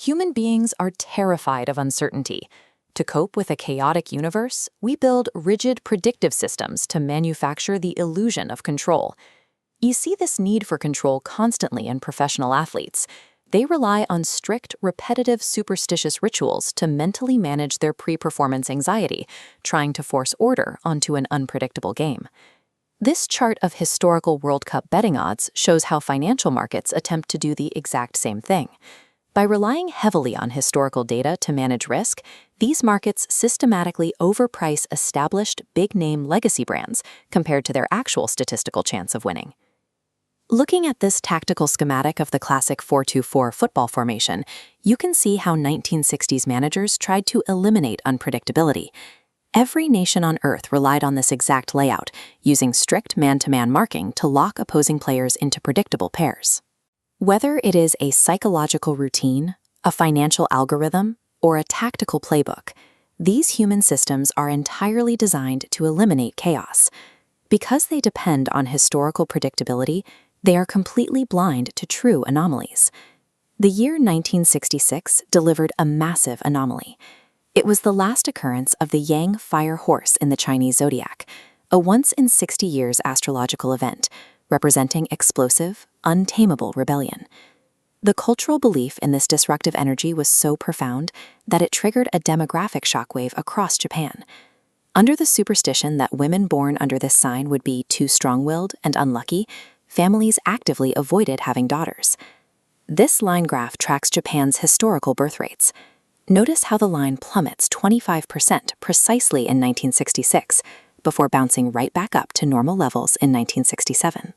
Human beings are terrified of uncertainty. To cope with a chaotic universe, we build rigid predictive systems to manufacture the illusion of control. You see this need for control constantly in professional athletes. They rely on strict, repetitive, superstitious rituals to mentally manage their pre-performance anxiety, trying to force order onto an unpredictable game. This chart of historical World Cup betting odds shows how financial markets attempt to do the exact same thing. By relying heavily on historical data to manage risk, these markets systematically overprice established, big-name legacy brands compared to their actual statistical chance of winning. Looking at this tactical schematic of the classic 4-2-4 football formation, you can see how 1960s managers tried to eliminate unpredictability. Every nation on Earth relied on this exact layout, using strict man-to-man marking to lock opposing players into predictable pairs. Whether it is a psychological routine, a financial algorithm, or a tactical playbook, these human systems are entirely designed to eliminate chaos. Because they depend on historical predictability, they are completely blind to true anomalies. The year 1966 delivered a massive anomaly. It was the last occurrence of the Yang fire horse in the Chinese zodiac, a once-in-60 years astrological event, representing explosive, untamable rebellion. The cultural belief in this disruptive energy was so profound that it triggered a demographic shockwave across Japan. Under the superstition that women born under this sign would be too strong-willed and unlucky, families actively avoided having daughters. This line graph tracks Japan's historical birth rates. Notice how the line plummets 25% precisely in 1966, before bouncing right back up to normal levels in 1967.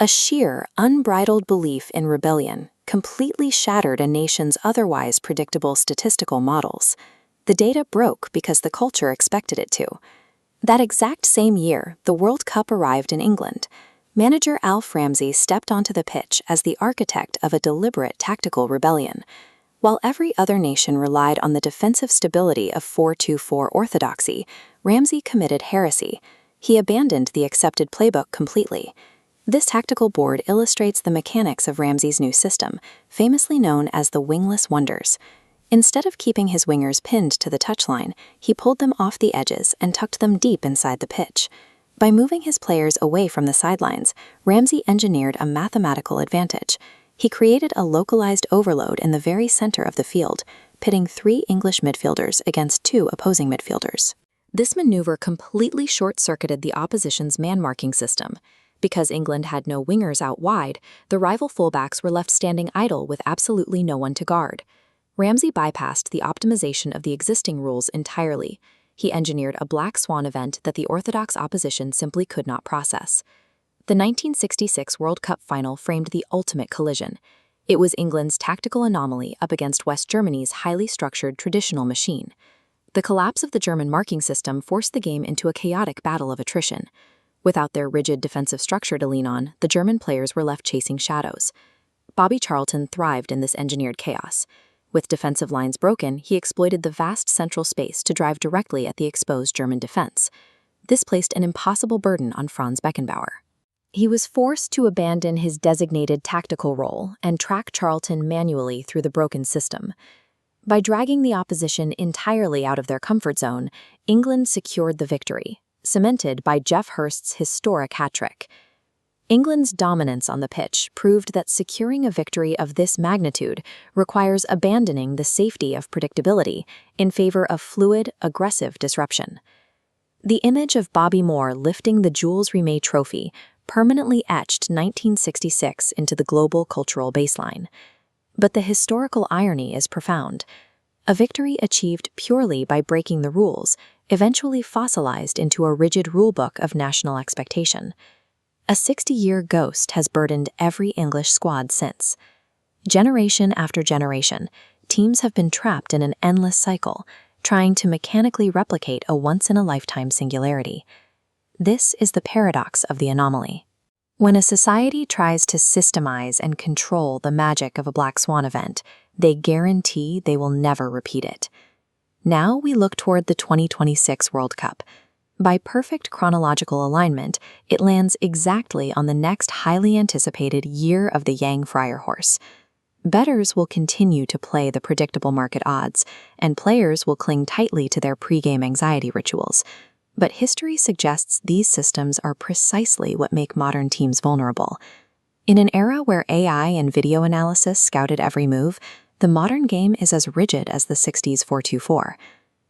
A sheer, unbridled belief in rebellion completely shattered a nation's otherwise predictable statistical models. The data broke because the culture expected it to. That exact same year, the World Cup arrived in England. Manager Alf Ramsey stepped onto the pitch as the architect of a deliberate tactical rebellion. While every other nation relied on the defensive stability of 4-2-4 orthodoxy, Ramsey committed heresy. He abandoned the accepted playbook completely. This tactical board illustrates the mechanics of Ramsey's new system, famously known as the wingless wonders. Instead of keeping his wingers pinned to the touchline, he pulled them off the edges and tucked them deep inside the pitch. By moving his players away from the sidelines, Ramsey engineered a mathematical advantage. He created a localized overload in the very center of the field, pitting 3 English midfielders against 2 opposing midfielders. This maneuver completely short-circuited the opposition's man-marking system. Because England had no wingers out wide, the rival fullbacks were left standing idle with absolutely no one to guard. Ramsey bypassed the optimization of the existing rules entirely. He engineered a black swan event that the orthodox opposition simply could not process. The 1966 World Cup final framed the ultimate collision. It was England's tactical anomaly up against West Germany's highly structured traditional machine. The collapse of the German marking system forced the game into a chaotic battle of attrition. Without their rigid defensive structure to lean on, the German players were left chasing shadows. Bobby Charlton thrived in this engineered chaos. With defensive lines broken, he exploited the vast central space to drive directly at the exposed German defense. This placed an impossible burden on Franz Beckenbauer. He was forced to abandon his designated tactical role and track Charlton manually through the broken system. By dragging the opposition entirely out of their comfort zone, England secured the victory, cemented by Geoff Hurst's historic hat-trick. England's dominance on the pitch proved that securing a victory of this magnitude requires abandoning the safety of predictability in favor of fluid, aggressive disruption. The image of Bobby Moore lifting the Jules Rimet trophy permanently etched 1966 into the global cultural baseline. But the historical irony is profound. A victory achieved purely by breaking the rules eventually fossilized into a rigid rulebook of national expectation. A 60-year ghost has burdened every English squad since. Generation after generation, teams have been trapped in an endless cycle, trying to mechanically replicate a once-in-a-lifetime singularity. This is the paradox of the anomaly. When a society tries to systemize and control the magic of a black swan event, they guarantee they will never repeat it. Now we look toward the 2026 World Cup. By perfect chronological alignment, it lands exactly on the next highly anticipated Year of the Yang Friar Horse. Bettors will continue to play the predictable market odds, and players will cling tightly to their pre-game anxiety rituals. But history suggests these systems are precisely what make modern teams vulnerable. In an era where AI and video analysis scouted every move, the modern game is as rigid as the 60s 4-2-4.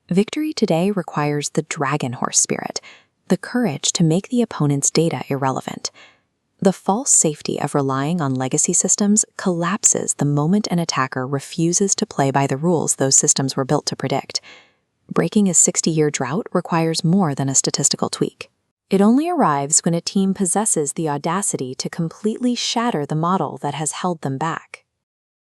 Victory today requires the dragon horse spirit, the courage to make the opponent's data irrelevant. The false safety of relying on legacy systems collapses the moment an attacker refuses to play by the rules those systems were built to predict. Breaking a 60-year drought requires more than a statistical tweak. It only arrives when a team possesses the audacity to completely shatter the model that has held them back.